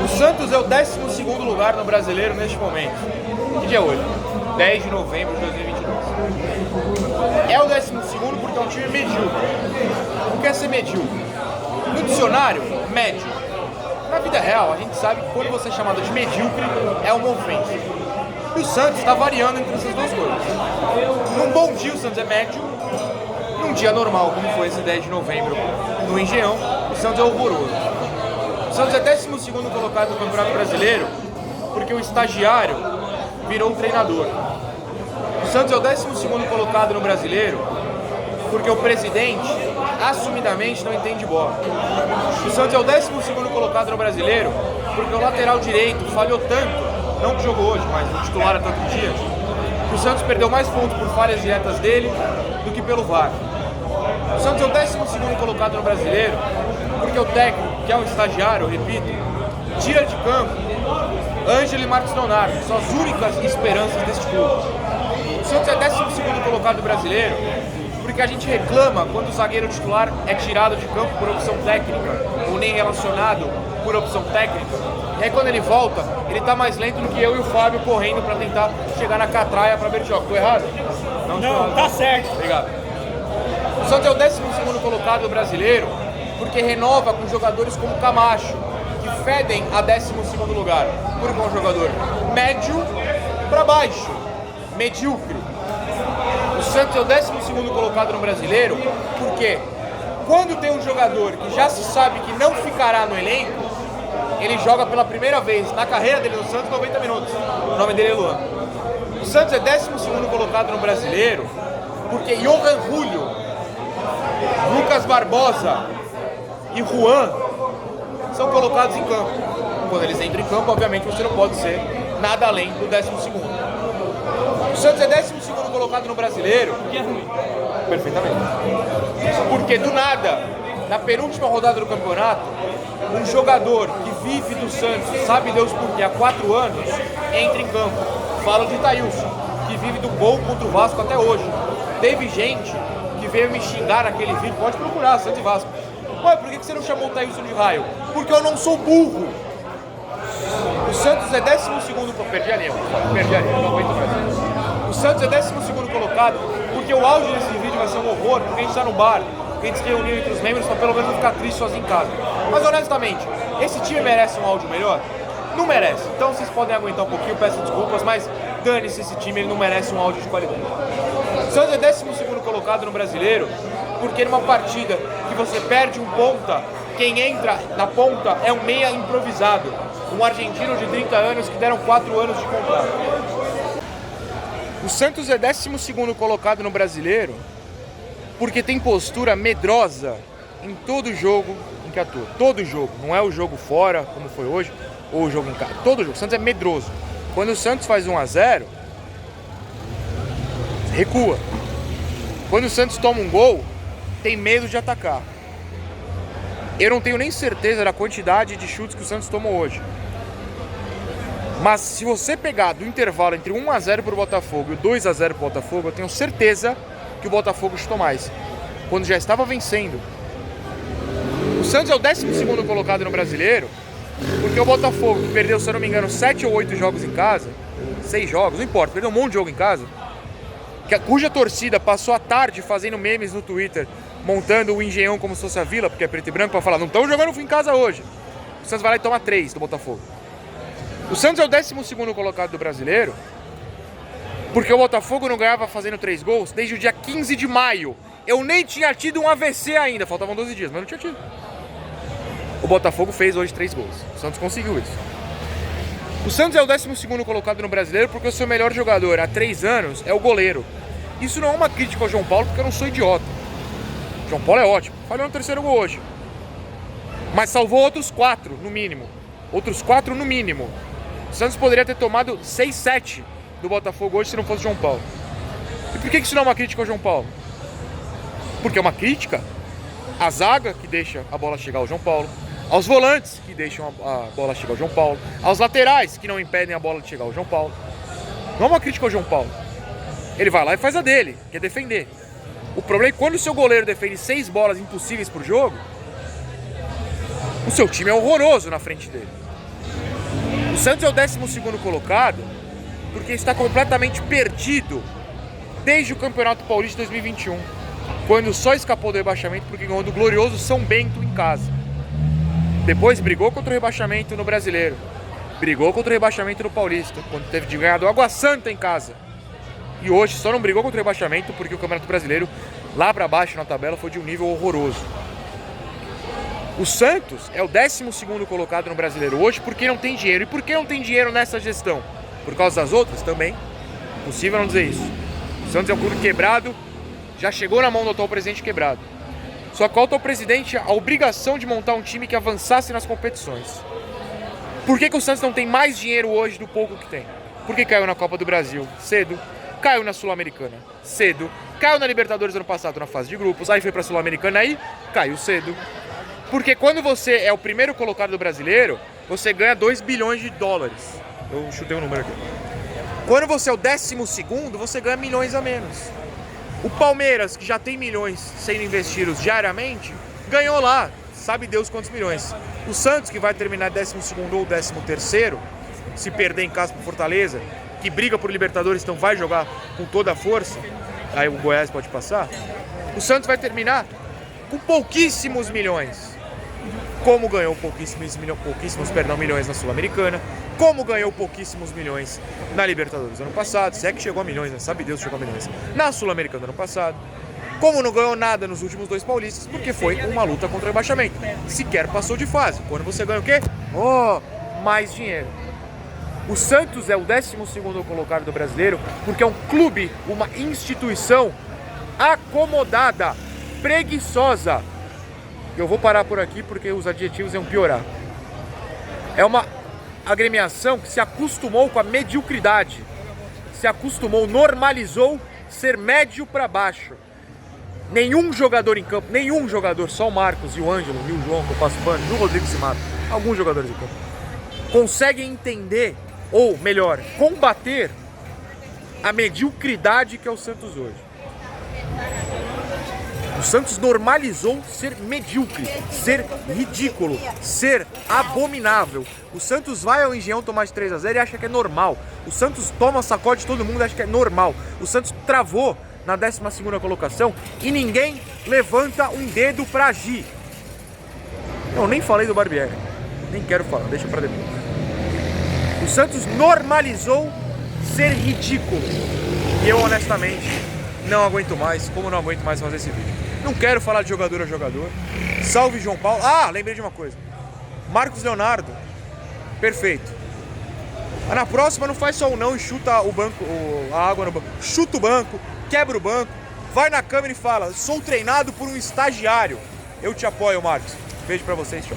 O Santos é o 12º lugar no Brasileiro neste momento. Que dia é hoje? 10 de novembro de 2022. É o 12º porque é um time medíocre. O que é ser medíocre? No dicionário, médio. Na vida real, a gente sabe que quando você é chamado de medíocre, é uma ofensa. E o Santos está variando entre essas duas coisas. Num bom dia, o Santos é médio. Num dia normal, como foi esse 10 de novembro no Engenhão, o Santos é horroroso. O Santos é 12º colocado no Campeonato Brasileiro porque o estagiário virou um treinador. O Santos é o 12º colocado no Brasileiro porque o presidente assumidamente não entende bola. O Santos é o 12º colocado no Brasileiro porque o lateral direito falhou tanto, não que jogou hoje, mas o titular até outro dia, que o Santos perdeu mais pontos por falhas diretas dele do que pelo VAR. O Santos é o 12º colocado no Brasileiro porque o técnico, que é um estagiário, eu repito, tira de campo Ângelo e Marcos Leonardo, são as únicas esperanças desse clube. O Santos é 12º colocado no Brasileiro porque a gente reclama quando o zagueiro titular é tirado de campo por opção técnica ou nem relacionado por opção técnica. E aí quando ele volta, ele tá mais lento do que eu e o Fábio correndo para tentar chegar na catraia para ver o jogo. Tô errado? Não, tá certo. Obrigado. O Santos é o 12º colocado no Brasileiro porque renova com jogadores como Camacho, que fedem a 12º lugar, porque é um jogador médio para baixo, medíocre. O Santos é o 12º colocado no Brasileiro porque quando tem um jogador que já se sabe que não ficará no elenco, ele joga pela primeira vez na carreira dele no Santos 90 minutos. O nome dele é Luan. O Santos é 12º colocado no Brasileiro porque Johan Julio, Lucas Barbosa e Juan são colocados em campo. Quando eles entram em campo, obviamente você não pode ser nada além do 12º. O Santos é 12º colocado no Brasileiro. Que é ruim. Perfeitamente. Porque do nada, na penúltima rodada do campeonato, um jogador que vive do Santos, sabe Deus por quê, há 4 anos, entra em campo. Falo de Itailson, que vive do gol contra o Vasco até hoje. Teve gente que veio me xingar naquele vídeo, pode procurar, Santos e Vasco. Ué, por que você não chamou o Itailson de raio? Porque eu não sou burro. O Santos é 12º, perdi a linha, não aguento mais. O Santos é 12º colocado porque o áudio desse vídeo vai ser um horror, porque a gente tá no bar, porque a gente se reuniu entre os membros pra pelo menos não ficar triste sozinho em casa. Mas honestamente, esse time merece um áudio melhor? Não merece. Então vocês podem aguentar um pouquinho, peço desculpas, mas dane-se esse time, ele não merece um áudio de qualidade. O Santos é 12º colocado no Brasileiro porque numa partida que você perde um ponta, quem entra na ponta é um meia improvisado, um argentino de 30 anos que deram 4 anos de contrato. O Santos é 12º colocado no Brasileiro porque tem postura medrosa em todo jogo em que atua. Todo jogo, não é o jogo fora, como foi hoje, ou o jogo em casa. Todo jogo. O Santos é medroso. Quando o Santos faz 1-0, recua. Quando o Santos toma um gol, tem medo de atacar. Eu não tenho nem certeza da quantidade de chutes que o Santos tomou hoje. Mas se você pegar do intervalo entre 1-0 para o Botafogo e o 2-0 para o Botafogo, eu tenho certeza que o Botafogo chutou mais. Quando já estava vencendo. O Santos é o 12º colocado no Brasileiro porque o Botafogo perdeu, se eu não me engano, 7 ou 8 jogos em casa. 6 jogos, não importa, perdeu um monte de jogo em casa. Cuja torcida passou a tarde fazendo memes no Twitter, montando o Engenhão como se fosse a Vila, porque é preto e branco, para falar, não estão jogando em casa hoje. O Santos vai lá e toma 3 do Botafogo. O Santos é o 12º colocado do Brasileiro porque o Botafogo não ganhava fazendo 3 gols desde o dia 15 de maio. Eu nem tinha tido um AVC ainda, faltavam 12 dias, mas não tinha tido. O Botafogo fez hoje 3 gols. O Santos conseguiu isso. O Santos é o 12º colocado no Brasileiro porque o seu melhor jogador há 3 anos é o goleiro. Isso não é uma crítica ao João Paulo, porque eu não sou idiota. O João Paulo é ótimo. Falhou no 3º gol hoje. Mas salvou outros 4, no mínimo. Outros 4 no mínimo. O Santos poderia ter tomado 6, 7 do Botafogo hoje se não fosse o João Paulo. E por que isso não é uma crítica ao João Paulo? Porque é uma crítica à zaga, que deixa a bola chegar ao João Paulo, aos volantes, que deixam a bola chegar ao João Paulo, aos laterais, que não impedem a bola de chegar ao João Paulo. Não é uma crítica ao João Paulo. Ele vai lá e faz a dele, que é defender. O problema é que quando o seu goleiro defende 6 bolas impossíveis por jogo, o seu time é horroroso na frente dele. O Santos é o 12º colocado porque está completamente perdido desde o Campeonato Paulista de 2021, quando só escapou do rebaixamento porque ganhou do glorioso São Bento em casa. Depois brigou contra o rebaixamento no Brasileiro, brigou contra o rebaixamento no Paulista, quando teve de ganhar do Água Santa em casa. E hoje só não brigou contra o rebaixamento porque o Campeonato Brasileiro, lá pra baixo na tabela, foi de um nível horroroso. O Santos é o 12º colocado no Brasileiro hoje porque não tem dinheiro. E por que não tem dinheiro nessa gestão? Por causa das outras? Também. Impossível não dizer isso. O Santos é um clube quebrado, já chegou na mão do atual presidente quebrado. Só que o atual presidente a obrigação de montar um time que avançasse nas competições. Por que o Santos não tem mais dinheiro hoje do pouco que tem? Porque caiu na Copa do Brasil cedo, caiu na Sul-Americana cedo, caiu na Libertadores ano passado na fase de grupos, aí foi pra Sul-Americana aí, caiu cedo. Porque quando você é o primeiro colocado do Brasileiro, você ganha 2 bilhões de dólares. Eu chutei um número aqui. Quando você é o 12º, você ganha milhões a menos. O Palmeiras, que já tem milhões sendo investidos diariamente, ganhou lá, sabe Deus quantos milhões. O Santos, que vai terminar 12º ou 13º, se perder em casa pro Fortaleza, que briga por Libertadores, então vai jogar com toda a força, aí o Goiás pode passar, o Santos vai terminar com pouquíssimos milhões. Como ganhou pouquíssimos milhões na Sul-Americana, como ganhou pouquíssimos milhões na Libertadores ano passado, se é que chegou a milhões, né? Sabe Deus se chegou a milhões. Na Sul-Americana ano passado, como não ganhou nada nos últimos 2 paulistas, porque foi uma luta contra o rebaixamento. Sequer passou de fase. Quando você ganha o quê? Mais dinheiro. O Santos é o 12º colocado do Brasileiro porque é um clube, uma instituição acomodada, preguiçosa. Eu vou parar por aqui porque os adjetivos iam piorar. É uma agremiação que se acostumou com a mediocridade, se acostumou, normalizou ser médio para baixo. Nenhum jogador em campo, nenhum jogador, só o Marcos e o Ângelo e o João, que eu passo pano, e o Rodrigo Simato, alguns jogadores em campo, conseguem entender, ou melhor, combater a mediocridade que é o Santos hoje. O Santos normalizou ser medíocre, ser ridículo, ser abominável. O Santos vai ao Engenhão tomar de 3-0 e acha que é normal. O Santos toma sacode de todo mundo e acha que é normal. O Santos travou na 12ª colocação e ninguém levanta um dedo pra agir. Eu nem falei do Barbieri, nem quero falar, deixa pra depois. O Santos normalizou ser ridículo. E eu honestamente não aguento mais, como não aguento mais fazer esse vídeo. Não quero falar de jogador a jogador. Salve João Paulo. Lembrei de uma coisa. Marcos Leonardo, perfeito. Mas na próxima não faz só um não e chuta o banco, a água no banco. Chuta o banco, quebra o banco, vai na câmera e fala: sou treinado por um estagiário. Eu te apoio, Marcos. Beijo pra vocês, tchau.